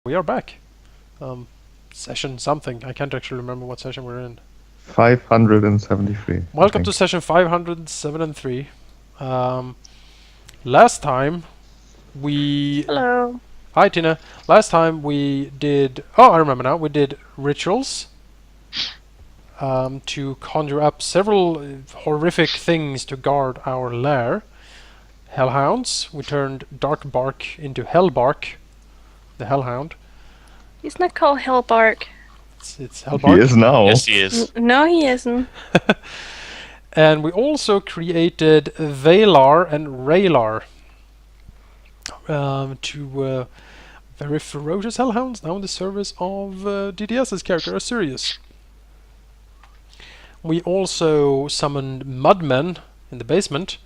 We are back. Session something. I can't actually remember what session we're in. 573. Welcome to session 573. Last time we... Hello. Hi Tina. Last time we did... Oh, I remember now. We did rituals to conjure up several horrific things to guard our lair. Hellhounds. We turned Dark Bark into Hellbark, the Hellhound. He's not called Hellbark. It's Hellbark. He is now. Yes, he is. No, he isn't. And we also created Valar and Raylar, two very ferocious hellhounds now in the service of DDS's character Asurius. We also summoned mudmen in the basement,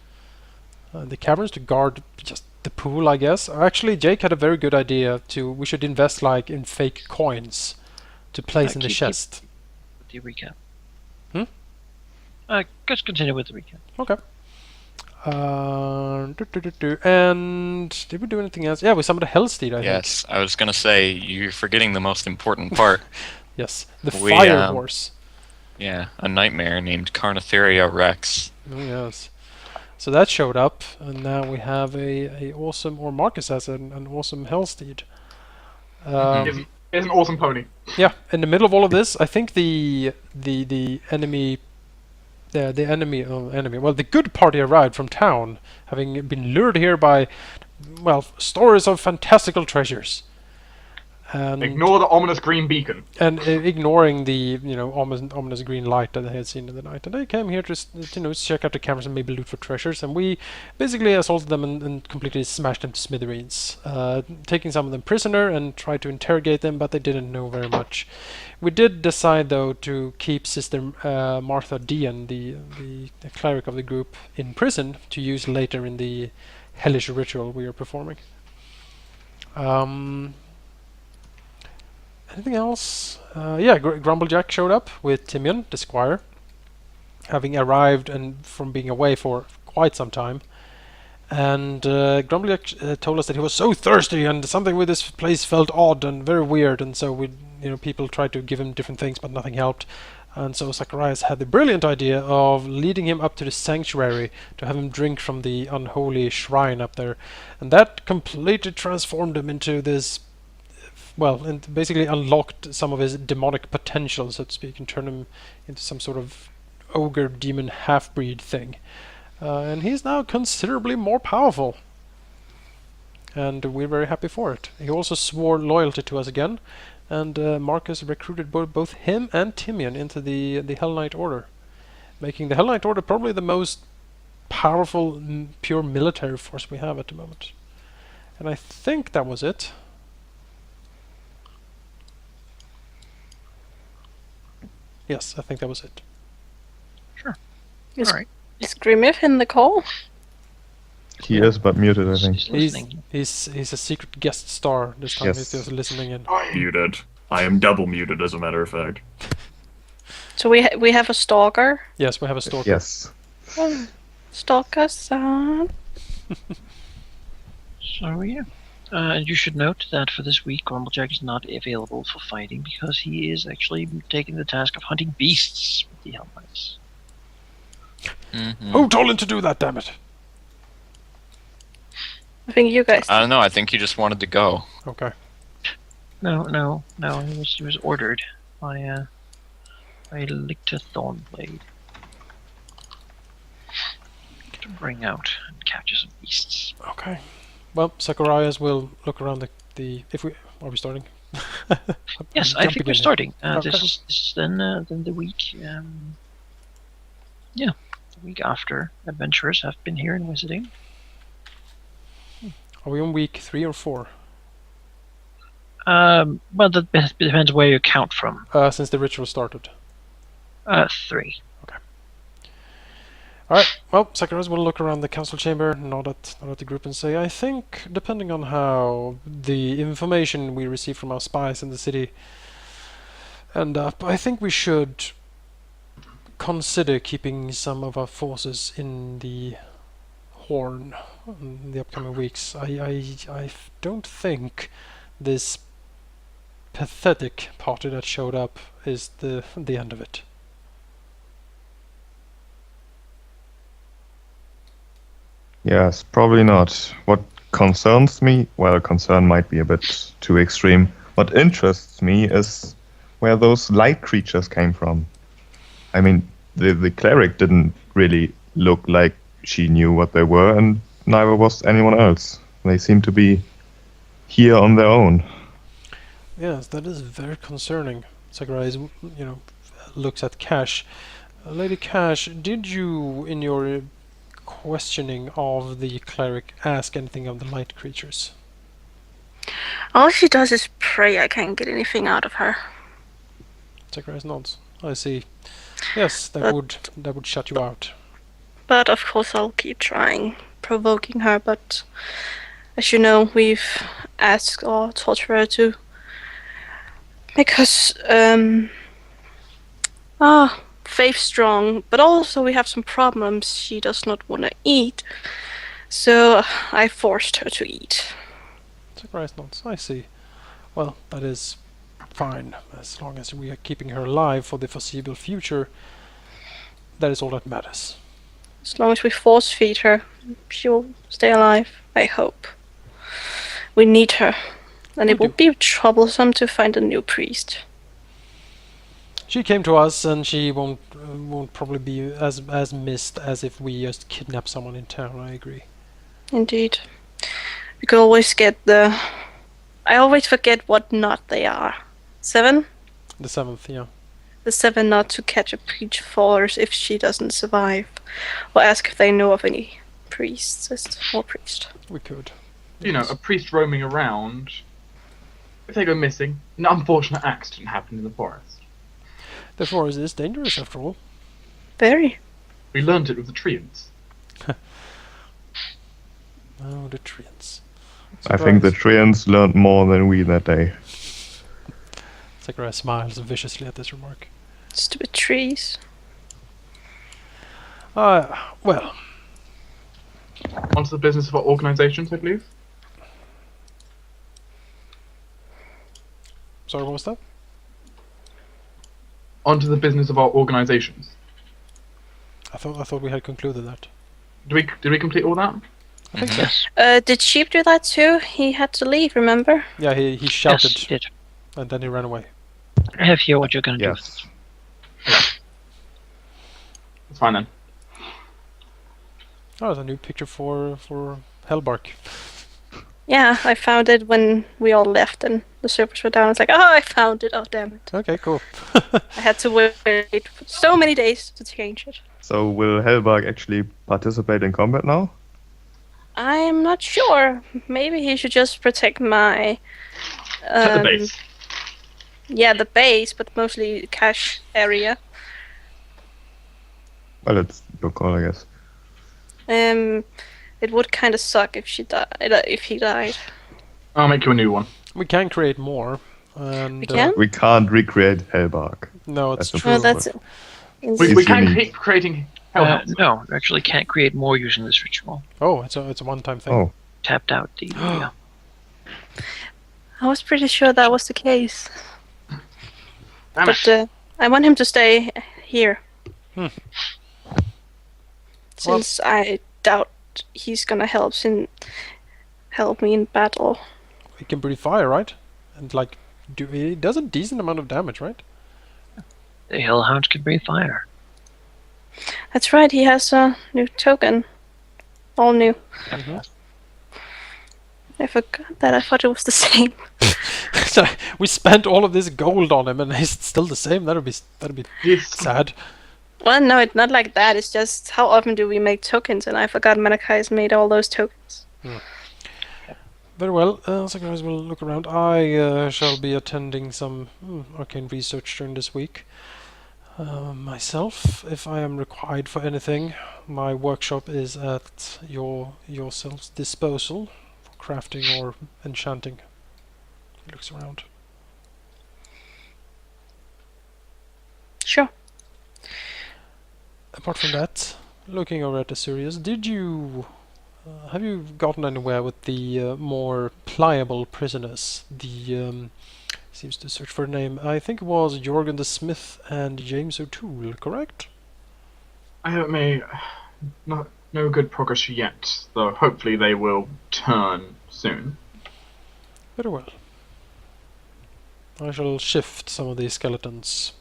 the caverns, to guard just the pool, I guess. Actually, Jake had a very good idea. We should invest like in fake coins to place in the chest. The recap. Hmm? Just continue with the recap. Okay. And did we do anything else? Yeah, we summoned a Hellsteed, I think. Yes, I was going to say, you're forgetting the most important part. Yes, the We, Fire Horse. Yeah, a nightmare named Carnitheria Rex. Oh, yes. So that showed up, and now we have a awesome, or Marcus has an awesome Hellsteed. It's an awesome pony. Yeah, in the middle of all of this, I think the enemy, well, the good party arrived from town, having been lured here by, well, stories of fantastical treasures. And Ignore the ominous green beacon. And ignoring the ominous green light that they had seen in the night, and they came here to check out the cameras and maybe loot for treasures. And we basically assaulted them and completely smashed them to smithereens, taking some of them prisoner and tried to interrogate them, but they didn't know very much. We did decide though to keep Sister Martha Dean, the cleric of the group, in prison to use later in the hellish ritual we are performing. Anything else? Yeah, Grumblejack showed up with Timian, the squire, having arrived and from being away for quite some time. And Grumblejack told us that he was so thirsty and something with this place felt odd and very weird, and so people tried to give him different things, but nothing helped. And so Zacharias had the brilliant idea of leading him up to the sanctuary to have him drink from the unholy shrine up there, and that completely transformed him into this. Well, and basically unlocked some of his demonic potential, so to speak, and turned him into some sort of ogre demon half-breed thing. And he's now considerably more powerful. And we're very happy for it. He also swore loyalty to us again, and Marcus recruited both him and Timian into the Hell Knight Order, making the Hell Knight Order probably the most powerful, pure military force we have at the moment. And I think that was it. Yes, I think that was it. Sure. Is, All right. is Grimith in the call? He is, but muted, I think. He's a secret guest star this time. Yes. He's just listening in. Muted. I am double muted, as a matter of fact. So we have a stalker. Yes, we have a stalker. Yes. Stalker-san. So, yeah. And you should note that for this week, Grumblejack is not available for fighting because he is actually taking the task of hunting beasts with the Hell Knights. Who told him to do that, damn it? I think you guys. I don't know, I think he just wanted to go. Okay. No, he was ordered by Lictor Thornblade to bring out and capture some beasts. Okay. Well, Zacharias will look around the if we are we starting? Yes, I think we're starting. This is then the week. The week after adventurers have been here and visiting. Are we on week 3 or 4? Well, that depends where you count from. Since the ritual started. 3. Alright, well, Zacharias will look around the council chamber, nod at the group and say, I think, depending on how the information we receive from our spies in the city end up, I think we should consider keeping some of our forces in the Horn in the upcoming weeks. I don't think this pathetic party that showed up is the end of it. Yes, probably not. What concerns me, well, concern might be a bit too extreme. What interests me is where those light creatures came from. I mean, the cleric didn't really look like she knew what they were, and neither was anyone else. They seem to be here on their own. Yes, that is very concerning. Sakurai is, looks at Cash. Lady Cash, did you, in your questioning of the cleric, ask anything of the light creatures? All she does is pray. I can't get anything out of her. Sakurai nods. I see. Yes, that would shut you out. But of course I'll keep trying, provoking her, but as you know, we've asked or told her to make us faith strong, but also we have some problems. She does not want to eat, so I forced her to eat. Sakurai nods. I see. Well, that is fine, as long as we are keeping her alive for the foreseeable future. That is all that matters. As long as we force feed her, she will stay alive, I hope. We need her, and it will be troublesome to find a new priest. She came to us, and she won't probably be as missed as if we just kidnap someone in town. I agree. Indeed. We could always get I always forget what knot they are. 7? The 7th, yeah. The 7 knot to catch a preach for her if she doesn't survive. Or ask if they know of any priests or priest. We could. You know, a priest roaming around. If they go missing, an unfortunate accident happened in the forest. The forest is dangerous, after all. Very. We learned it with the treants. Oh, the treants. I think the treants learned more than we that day. Sakurai smiles viciously at this remark. Stupid trees. Well. On to the business of our organisations, I believe. Sorry, what was that? On to the business of our organisations. I thought we had concluded that. Did we complete all that? I think so. Yes. Did Sheep do that too? He had to leave, remember? Yeah, he shouted, Yes, you did. and then he ran away. I have here what you're going to Yes. That's fine then. Oh, there's a new picture for Hellbark. Yeah, I found it when we all left and the servers were down. It's like, oh, I found it. Oh, damn it. Okay, cool. I had to wait for so many days to change it. So will Hellbark actually participate in combat now? I'm not sure. Maybe he should just protect my... At the base. Yeah, the base, but mostly cache area. Well, it's your call, I guess. It would kind of suck if he died. I'll make you a new one. We can create more. And, We can? We can't recreate Hellbark. No, it's That's true. Well, that's True. it. We If can you need- keep creating hellhounds. No, you actually can't create more using this ritual. Oh, it's a one-time thing. Oh, Tapped out the... yeah. I was pretty sure that was the case. Damn it. But I want him to stay here. Hmm. Since I doubt he's gonna help me in battle. He can breathe fire, right? And like, he does a decent amount of damage, right? The hellhounds can breathe fire. That's right, he has a new token. All new. Mhm. I forgot that. I thought it was the same. So we spent all of this gold on him, and he's still the same. That'd be Yes. sad. Well, no, it's not like that. It's just how often do we make tokens? And I forgot Manakai's made all those tokens. Very well. So guys, we'll look around. I shall be attending some arcane research during this week. Myself, if I am required for anything, my workshop is at yourselves' disposal for crafting or enchanting. He looks around. Sure. Apart from that, looking over at the Sirius, did you have you gotten anywhere with the more pliable prisoners, the seems to search for a name. I think it was Jorgen the Smith and James O'Toole, correct? I have made no good progress yet, though hopefully they will turn soon. Very well. I shall shift some of these skeletons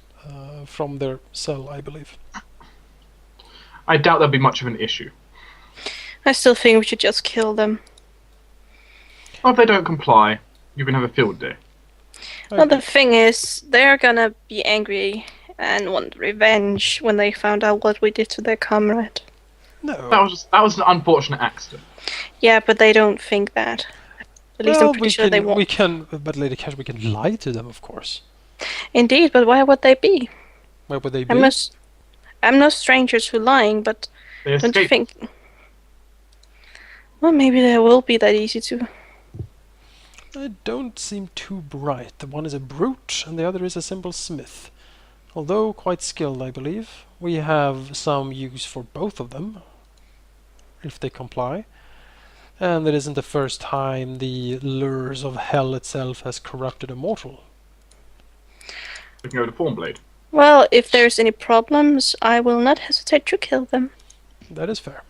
from their cell, I believe. I doubt there'll be much of an issue. I still think we should just kill them. Well, if they don't comply, you can have a field day. Well, the thing is, they're gonna be angry and want revenge when they found out what we did to their comrade. No. That was an unfortunate accident. Yeah, but they don't think that. At least I'm pretty sure they won't. We can, but Lady Cash, we can lie to them, of course. Indeed, but why would they be? Where would they be? I'm no stranger to lying, but They don't you escaped. think... Well, maybe they will be that easy to... They don't seem too bright. The one is a brute, and the other is a simple smith. Although quite skilled, I believe. We have some use for both of them, if they comply. And it isn't the first time the lures of hell itself has corrupted a mortal. Looking over the Formblade. Well, if there's any problems, I will not hesitate to kill them. That is fair.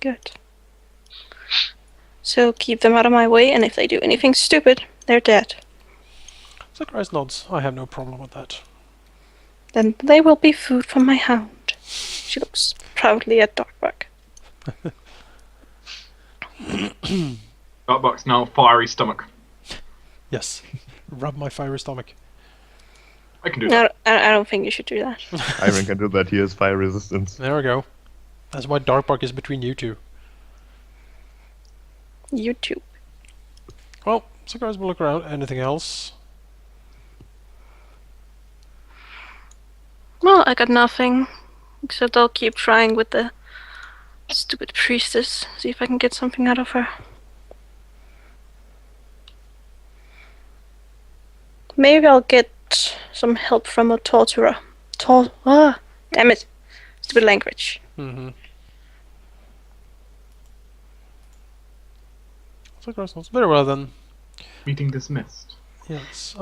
Good. So keep them out of my way, and if they do anything stupid, they're dead. Zacharias nods. I have no problem with that. Then they will be food for my hound. She looks proudly at Darkbuck. Darkbuck's now fiery stomach. Yes. Rub my fiery stomach. I can do No, that. I don't think you should do that. Iron can do that. He has fire resistance. There we go. That's why Darkbark is between you two. YouTube. Well, Zacharias will look around. Anything else? Well, I got nothing. Except I'll keep trying with the stupid priestess. See if I can get something out of her. Maybe I'll get some help from a torturer. Damn it. Stupid language. Mm-hmm. Zacharias nods. Very well then. Meeting dismissed. Yes,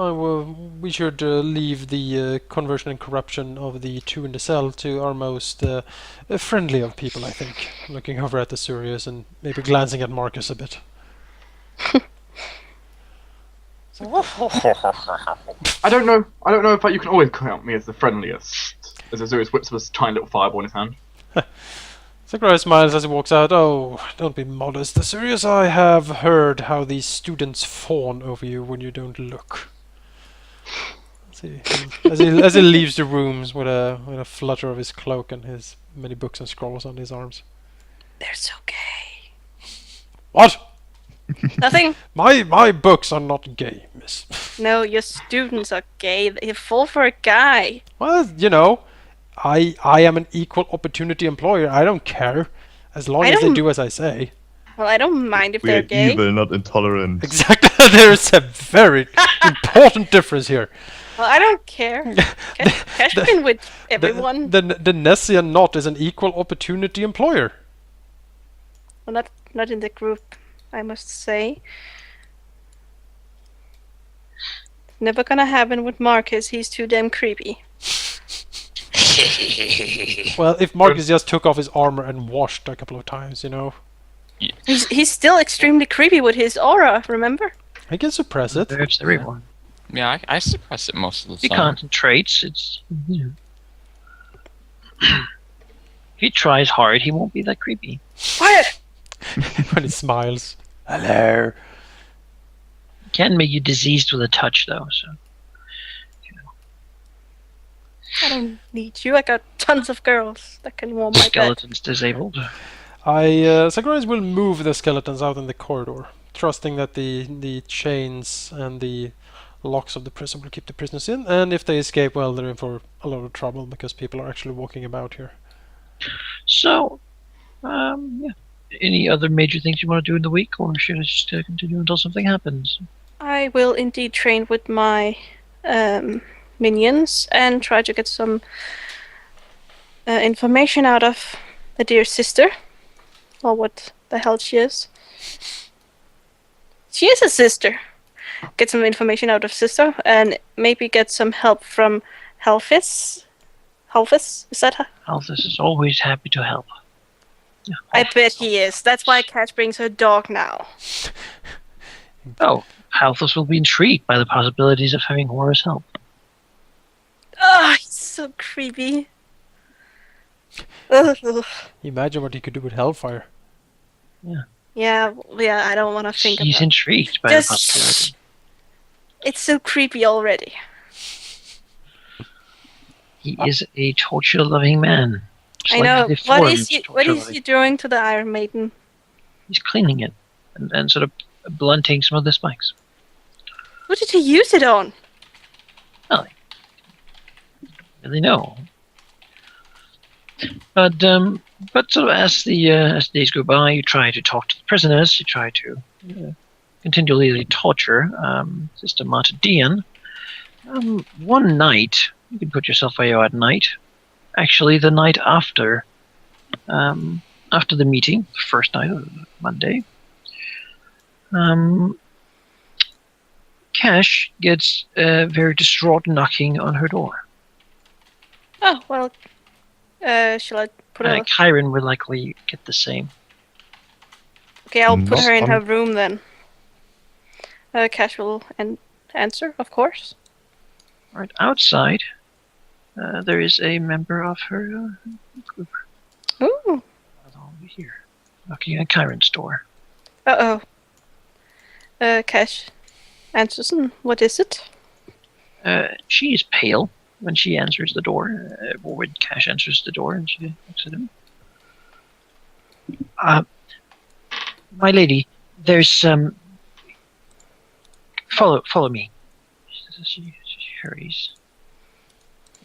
we should leave the conversion and corruption of the two in the cell to our most friendly of people, I think. Looking over at the Surius and maybe glancing at Marcus a bit. I don't know if you can always count me as the friendliest. As Azurius whips his tiny little fireball in his hand. Zacharias smiles as he walks out. Oh, don't be modest, Sirius. I have heard how these students fawn over you when you don't look. As he leaves the rooms with a flutter of his cloak and his many books and scrolls on his arms. They're so gay. What? Nothing? My books are not gay, miss. No, your students are gay. They fall for a guy. Well, you know, I am an equal opportunity employer. I don't care, as long as they do as I say. Well, I don't mind if We they're are gay. evil, not intolerant. Exactly. There's a very important difference here. Well, I don't care. Cash been with everyone. The Nessian Knot is an equal opportunity employer. Well, not in the group, I must say. Never gonna happen with Marcus. He's too damn creepy. Well, if Marcus just took off his armor and washed a couple of times, you know. He's still extremely creepy with his aura, remember? I can suppress it. There's everyone. Yeah, I suppress it most of the He time. concentrates. It's if he tries hard, he won't be that creepy. Quiet! When he smiles. Hello. Can make you diseased with a touch, though. So I don't need you. I got tons of girls that can warm my bed. skeletons disabled. Zacharias will move the skeletons out in the corridor, trusting that the chains and the locks of the prison will keep the prisoners in, and if they escape, well, they're in for a lot of trouble because people are actually walking about here. So, yeah. Any other major things you want to do in the week, or should I just continue until something happens? I will indeed train with my minions and try to get some information out of the dear sister, or what the hell she is. She is a sister. get some information out of Sister, and maybe get some help from Halfis. Halfis, is that her? Althus is always happy to help. Yeah, I bet he is. That's why Cat brings her dog now. Oh, Althus will be intrigued by the possibilities of having Horace help. Oh, he's so creepy. Ugh. Imagine what he could do with Hellfire. Yeah, I don't want to think He's about it. intrigued by the possibility. It's so creepy already. He is a torture-loving man. Just I like know. the What is Deformed what is torture-loving. he doing to the Iron Maiden? He's cleaning it and sort of blunting some of the spikes. What did he use it on? Really no. But sort of as the days go by, you try to talk to the prisoners. You try to continually torture Sister Marta Dian. One night, you can put yourself where you are at night. Actually, the night after the meeting, first night of Monday, Cash gets a very distraught knocking on her door. Oh well. Shall I put her? Kyron will likely get the same. Okay, I'll put Knock her in on- her room then. Cash will answer, of course. Right outside, there is a member of her group. Ooh. Over here, knocking at Kyron's door. Cash answers. What is it? She is pale when she answers the door. When Cash answers the door, and she looks at him. My lady, there's Follow me. She hurries.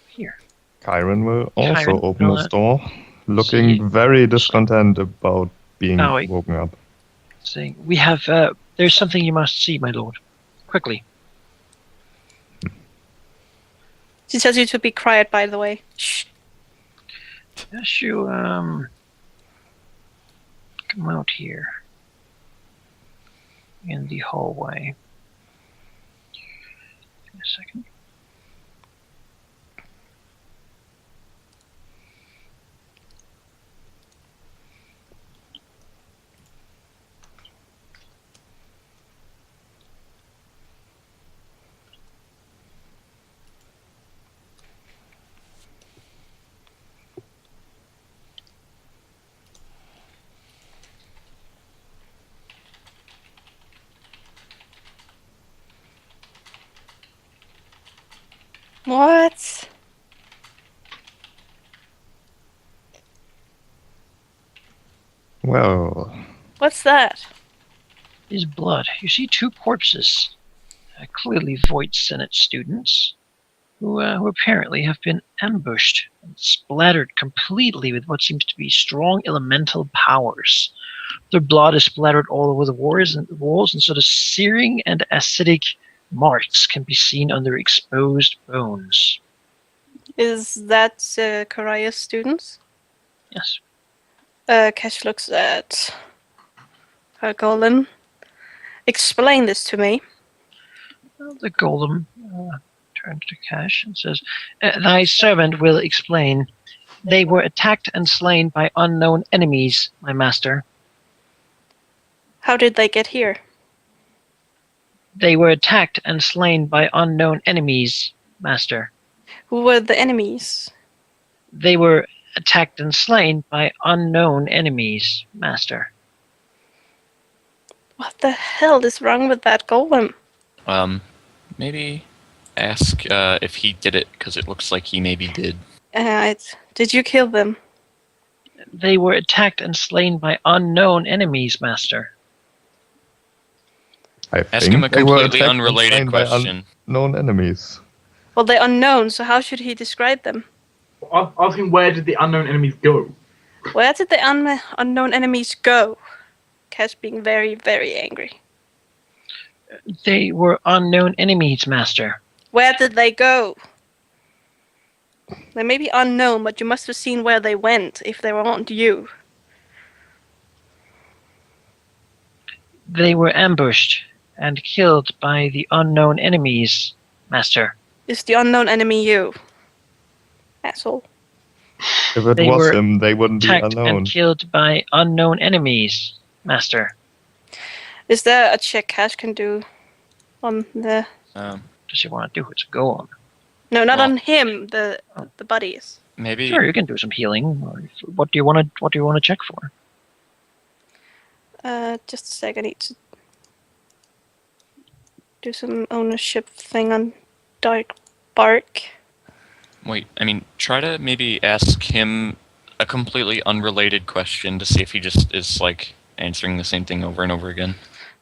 Here. Kyron will also Kyron open will, his door, looking very discontent about being Bowing. woken up. Saying, "We have. There's something you must see, my lord. Quickly." She tells you to be quiet, by the way. Shh. Yes, you come out here in the hallway. Give me a second. What? Well, What's that? Is blood. You see two corpses, clearly Voight Senate students, who apparently have been ambushed and splattered completely with what seems to be strong elemental powers. Their blood is splattered all over the walls, and sort of searing and acidic marks can be seen on their exposed bones. Is that Karaya's students? Yes. Cash looks at her golem. Explain this to me. The golem turns to Cash and says, "Thy servant will explain. They were attacked and slain by unknown enemies, my master. How did they get here? They were attacked and slain by unknown enemies, master. Who were the enemies? They were attacked and slain by unknown enemies, master." What the hell is wrong with that golem? Maybe ask if he did it, because it looks like he maybe did. Did you kill them? They were attacked and slain by unknown enemies, master. I Ask think him a they were completely attacked and unrelated slain by question. unknown enemies. Well, they're unknown, so how should he describe them? Ask him, where did the unknown enemies go? Where did the unknown enemies go? Cash being very, very angry. They were unknown enemies, master. Where did they go? They may be unknown, but you must have seen where they went if they weren't you. They were ambushed and killed by the unknown enemies, Master. Is the unknown enemy you? Asshole. If it They was were him, they wouldn't be Attacked alone. and killed by unknown enemies, Master. Is there a check Cash can do on the... Does he want to do it? So go on. No, not Well- on him, the buddies. Maybe. Sure, you can do some healing. What do you want to check for? Just a sec, I need to do some ownership thing on Dark Bark. Wait, I mean, try to maybe ask him a completely unrelated question to see if he just is, like, answering the same thing over and over again.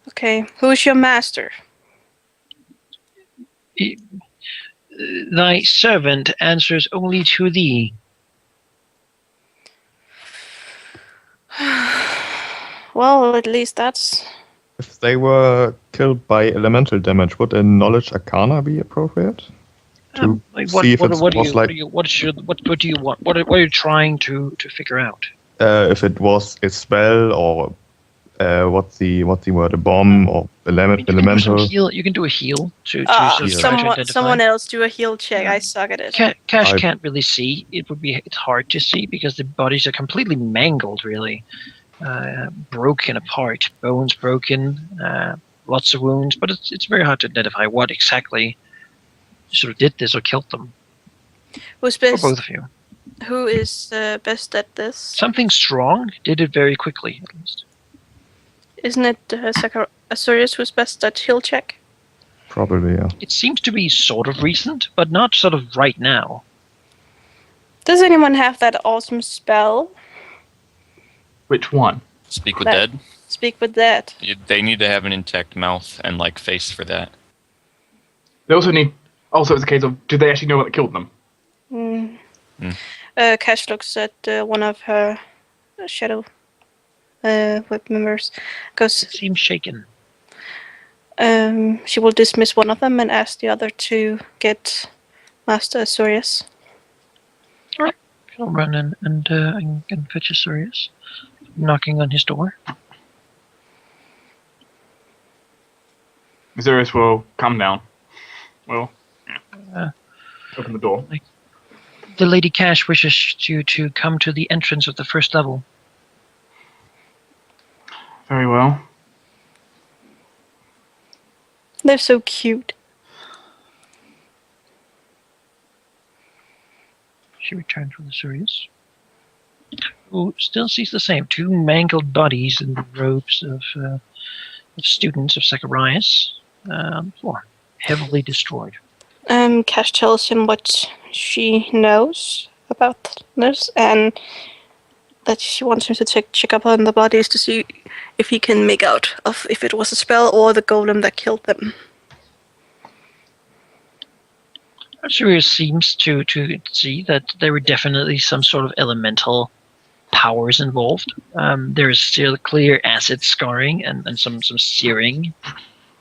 Okay, who's your master? Thy servant answers only to thee. Well, at least that's... If they were killed by elemental damage, would a knowledge arcana be appropriate? To see if it was like What do you want? What are you trying to figure out? if it was a spell or what's the word, a bomb or elemental. You can do a heal to try to identify. someone else do a heal check. I suck at it. Cash can't really see. It's hard to see because the bodies are completely mangled, really, broken apart, bones broken, lots of wounds. But it's very hard to identify what exactly sort of did this or killed them. Who's For best? both of you. Who is best at this? Something strong did it very quickly, at least. Isn't it Asurius who's best at heal check? Probably, yeah. It seems to be sort of recent, but not sort of right now. Does anyone have that awesome spell? Which one? Speak with That- dead. Speak with that. They need to have an intact mouth and, like, face for that. They also need. Also, it's a case of, do they actually know what killed them? Cash looks at one of her shadow whip members. Goes. It seems shaken. She will dismiss one of them and ask the other to get Master Asurius. She'll run in and fetch Asurius, knocking on his door. Azurius will come down. Well, Uh, open the door. The Lady Cash wishes you to come to the entrance of the first level. Very well. They're so cute. She returns with Asurius, who still sees the same two mangled bodies in the robes of students of Zacharias on the floor, heavily destroyed. Cash tells him what she knows about this and that she wants him to check up on the bodies to see if he can make out of if it was a spell or the golem that killed them. Asurius seems to see that there were definitely some sort of elemental powers involved. There is still clear acid scarring and some searing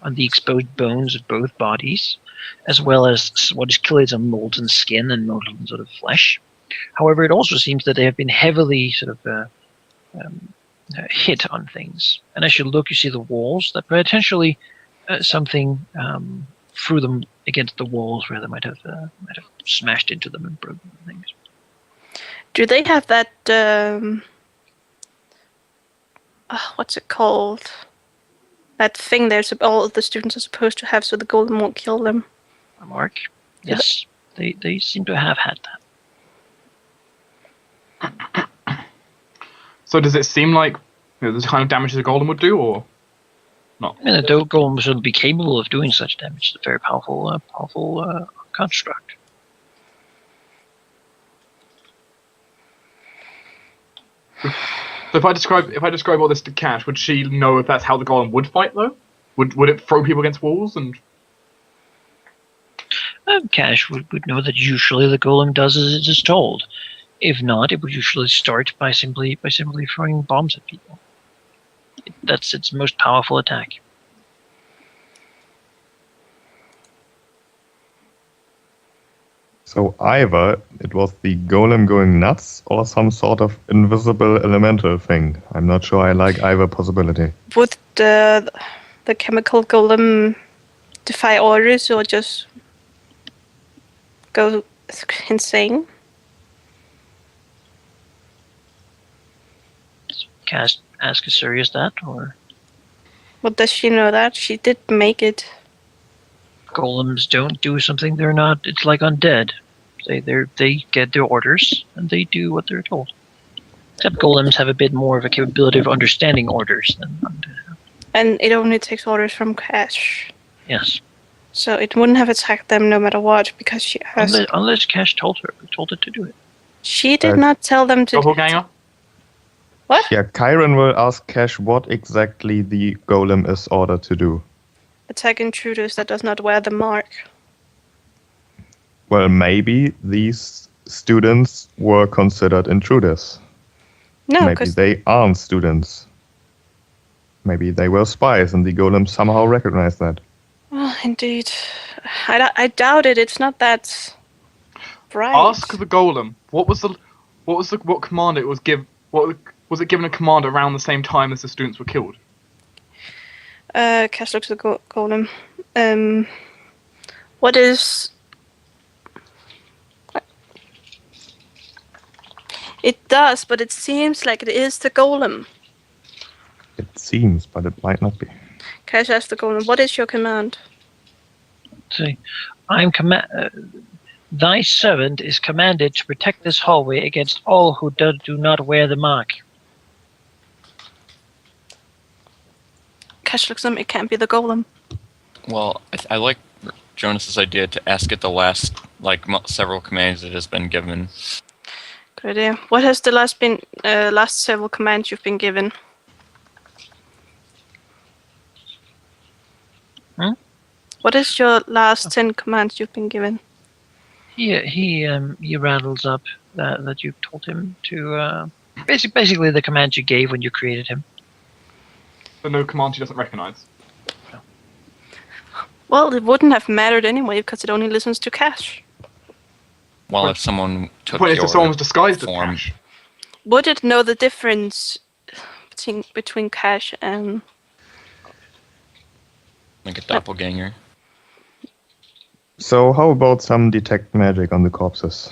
on the exposed bones of both bodies, as well as what is clearly some molten skin and molten sort of flesh. However, it also seems that they have been heavily sort of hit on things. And as you look, you see the walls that potentially something threw them against the walls where they might have smashed into them and broken things. Do they have that, what's it called? That thing there's all the students are supposed to have so the golem won't kill them. A mark? Yes, they seem to have had that. So does it seem like the kind of damage the golem would do, or not? I mean, the golem should be capable of doing such damage. It's a very powerful construct. So if I describe all this to Cash, would she know if that's how the golem would fight, though? Would it throw people against walls and? Cash would know that usually the golem does as it is told. If not, it would usually start by simply throwing bombs at people. That's its most powerful attack. So either it was the golem going nuts or some sort of invisible elemental thing. I'm not sure I like either possibility. Would the chemical golem defy orders or just go insane? Ask Asurius that, or Well, does she know that? She did make it. golems don't do something they're not. It's like undead. They get their orders and they do what they're told. Except golems have a bit more of a capability of understanding orders than undead have. And it only takes orders from Cash. Yes, So it wouldn't have attacked them no matter what, because she has... unless Cash told it to do it. She did not tell them to... Doppelganger? What? Yeah, Kyron will ask Cash what exactly the golem is ordered to do. Attack intruders that does not wear the mark. Well, maybe these students were considered intruders. No, Maybe because... they aren't students. Maybe they were spies and the golem somehow recognized that. Oh, indeed. I doubt it. It's not that bright. Ask the golem. What command it was given? What was it given a command around the same time as the students were killed? Cash looks at the golem. What is... It does, but it seems like it is the golem. It seems, but it might not be. Cash asks the golem, what is your command? See, thy servant is commanded to protect this hallway against all who do not wear the mark. Cash looks at him, it can't be the golem. Well, I like Jonas's idea to ask it the last, several commands it has been given. Good idea. What has the last several commands you've been given? What is your last 10 commands you've been given? He rattles up that you told him to basically the commands you gave when you created him. But no command he doesn't recognize. Well, it wouldn't have mattered anyway because it only listens to Cash. Well, if someone took What your if someone was disguised as form, Cash? Would it know the difference between Cash and... like a doppelganger. So how about some detect magic on the corpses?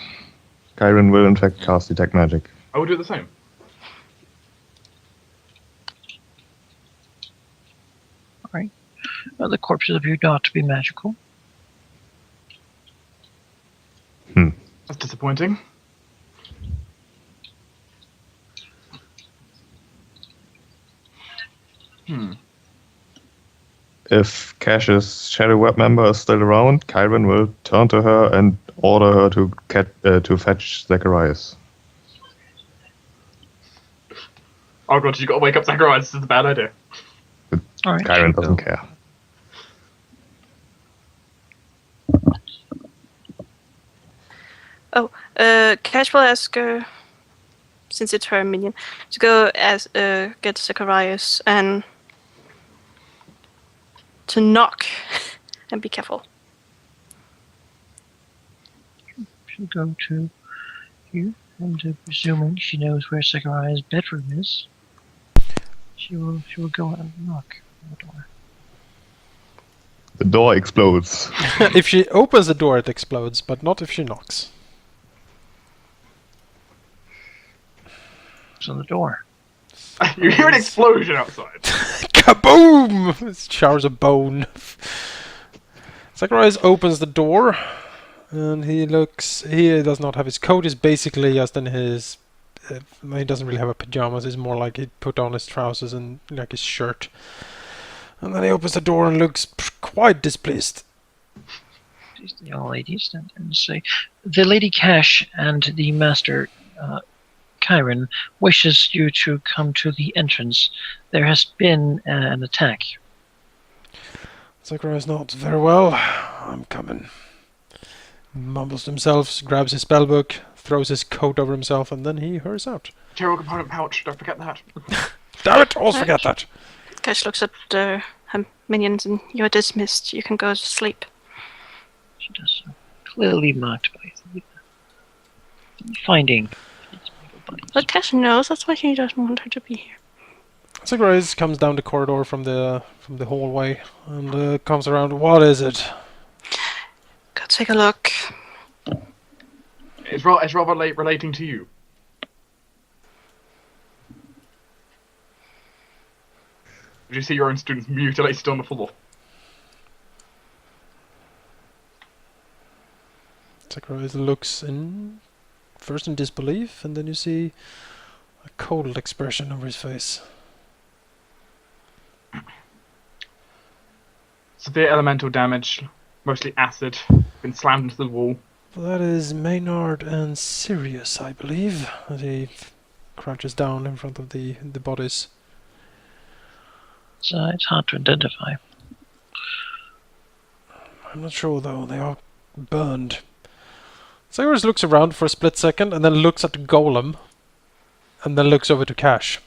Kyron will in fact cast detect magic. I would do the same. Right. The corpses appear not to be magical. That's disappointing. If Cash's Shadow Web member is still around, Kyron will turn to her and order her to fetch Zacharias. Oh god, you gotta wake up Zacharias, this is a bad idea. All right. Kyron doesn't care. Cash will ask her, since it's her minion, to go get Zacharias and to knock and be careful. She'll go to you, and presuming she knows where Zachariah's bedroom is, she will go and knock on the door. The door explodes. If she opens the door, it explodes, but not if she knocks. It's on the door. You hear an explosion outside. Kaboom! It showers of bone. Zacharias opens the door, and he looks. He does not have his coat. Is basically just in his. He doesn't really have a pajamas. It's more like he put on his trousers and like his shirt. And then he opens the door and looks quite displeased. These young ladies and say, the Lady Cash and the Master Kyron wishes you to come to the entrance. There has been an attack. Zacharias nods very well. I'm coming. Mumbles to himself, grabs his spellbook, throws his coat over himself, and then he hurries out. Material component pouch, don't forget that. Damn it! Always forget that. Cash looks at her minions and you're dismissed. You can go to sleep. She does so. Clearly marked by the finding. But Cash knows, that's why he doesn't want her to be here. Zacharias comes down the corridor from the hallway and comes around. What is it? Go take a look. Is Robert late relating to you? Did you see your own students mutilated on the floor? Zacharias looks in, first in disbelief, and then you see a cold expression over his face. Severe elemental damage, mostly acid, been slammed into the wall. That is Maynard and Sirius, I believe. As he crouches down in front of the bodies. It's hard to identify. I'm not sure though, they are burned. Cyrus looks around for a split second and then looks at the Golem and then looks over to Cash.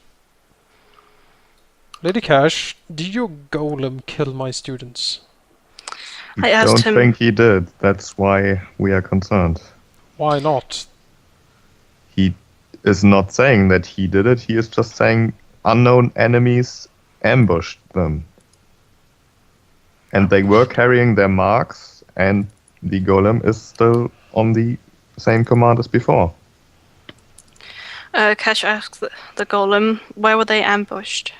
Lady Cash, did your Golem kill my students? I asked him. Don't think he did. That's why we are concerned. Why not? He is not saying that he did it. He is just saying unknown enemies ambushed them. And they were carrying their marks, and the Golem is still on the same command as before. Cash asked the Golem, where were they ambushed?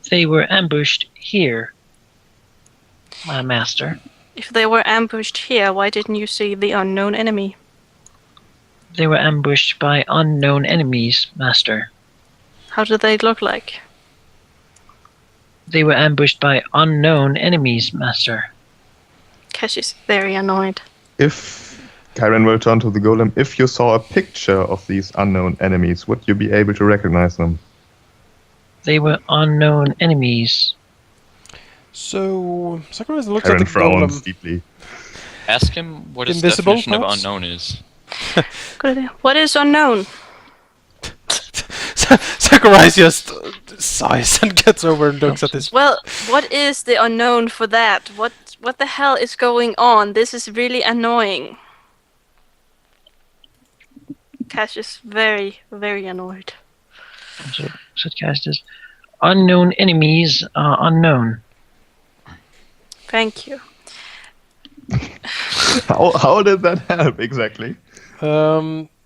They were ambushed here, my master. If they were ambushed here, why didn't you see the unknown enemy? They were ambushed by unknown enemies, master. How did they look like? They were ambushed by unknown enemies, master. Cash is very annoyed. If Karen will turn to the Golem, if you saw a picture of these unknown enemies, would you be able to recognize them? They were unknown enemies. So, Zacharias looks Karen at the frowns Golem. deeply. Ask him what his Invisible, definition of perhaps? unknown is. Good idea. What is unknown? Zacharias just sighs and gets over and looks at this. Well, what is the unknown for that? What the hell is going on? This is really annoying. Cash is very, very annoyed. So cast is unknown enemies are unknown. Thank you. How did that help exactly?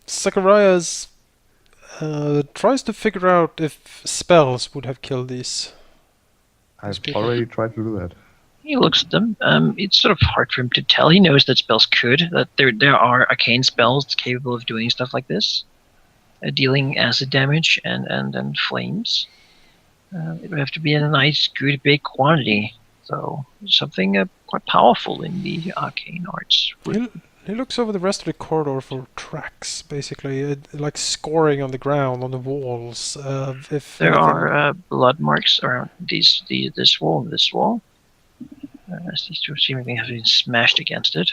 Zacharias tries to figure out if spells would have killed these. I've people. already tried to do that. He looks at them. It's sort of hard for him to tell. He knows that spells could. That there are arcane spells capable of doing stuff like this, dealing acid damage and flames. It would have to be in a nice, good, big quantity. So something quite powerful in the arcane arts. He looks over the rest of the corridor for tracks, basically, like scoring on the ground, on the walls. If There anything- are blood marks around this wall and this wall. These two seemingly have been smashed against it,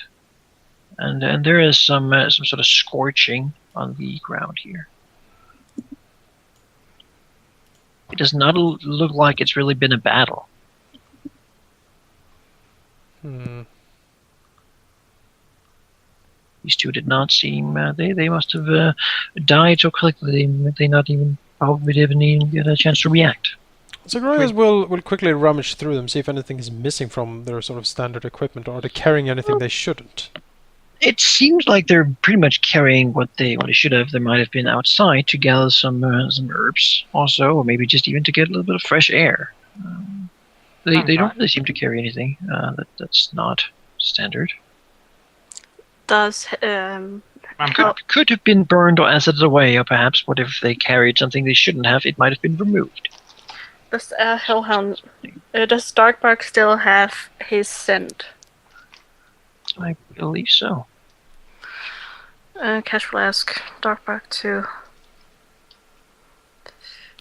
and there is some sort of scorching on the ground here. It does not look like it's really been a battle. These two did not seem. They must have died so quickly they not even probably didn't even get a chance to react. Zacharias will quickly rummage through them, see if anything is missing from their sort of standard equipment, or are they carrying anything they shouldn't? It seems like they're pretty much carrying what they should have. They might have been outside to gather some herbs, also, or maybe just even to get a little bit of fresh air. They don't really seem to carry anything that's not standard. Does Could have been burned or acided away, or perhaps what if they carried something they shouldn't have? It might have been removed. does Hellhound does Darkbark still have his scent? I believe so. Cash will ask Darkbark to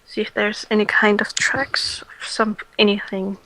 see if there's any kind of tracks of anything